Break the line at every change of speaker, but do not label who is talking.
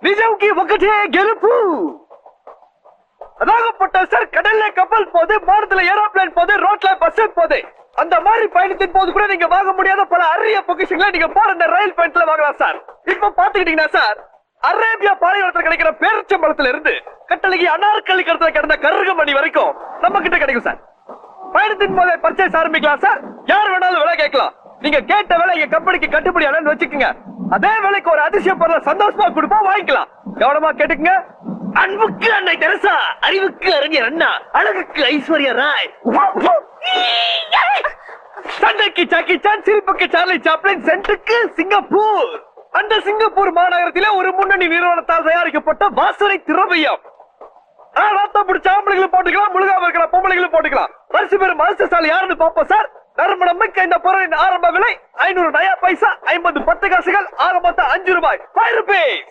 நிஜம்க்கு ஒக்கட்டே கெலுப்பு. அதாகப்பட்ட sir, கடல்ல கப்பல் போது, வானத்துல ஏரோப்ளேன் போது, ரோட்ல பஸ் போது, அந்த மாதிரி பயணத்தின் போது கூட நீங்க வாங்க முடியாத பல அரிய பொக்கிஷங்களை நீங்க போற இந்த ரயில் பயணத்துல வாங்கலாம் சார். இப்ப பாத்துக்கிட்டீங்கன்னா சார், அரேபியா பாலைவனத்துல கிடைக்கிற பேரிச்சம்பழத்துல இருந்து கட்டளைக்கு அனார்கலி கடத்துல கிடந்த கருகமணி வரைக்கும் நம்ம கிட்ட கிடைக்கும் சார். பயணத்தின் போதே பர்ச்சேஸ் ஆரம்பிக்கலாம் சார். யார் வேணாலும் விலை கேட்கலாம். நீங்க கேட்ட விலை எங்க கம்பெனிக்கு கட்டுப்படி ஆனன்னு வச்சுக்கோங்க. அதே வேலைக்கு ஒரு அதிசய பொருளை சந்தோஷமா கொடுப்போம், வாங்கிக்கலாம். கவனமா கேட்டுக்குங்க. அன்புக்கு அன்னை தெரசா, அறிவுக்கு அறிஞர் அண்ணா, அழகுக்கு ஐஸ்வர்யா ராய், சண்டைக்கு ஜாக்கி சான், சிரிப்புக்கு சார்லி சாப்ளின், சென்ட்டுக்கு சிங்கப்பூர். அந்த சிங்கப்பூர் மாநகரத்திலே ஒரு முன்னணி நிறுவனத்தால் தயாரிக்கப்பட்ட வாசனை திரவியம். நாத்தம் பிடிச்ச ஆம்பளைகளும் போட்டுக்கலாம், முழுகாம இருக்கிற பொம்பளைகளும் போட்டுக்கலாம். பரிசு பெறும் அதிர்ஷ்டசாலி யாருன்னு பார்ப்போம் சார். நறுமணம் மிக்க இந்த பொருளின் ஆரம்ப விலை 500 நயா பைசா, 50 10 காசுகள், ஆக மொத்தம் 5 ரூபாய், 5 rupees.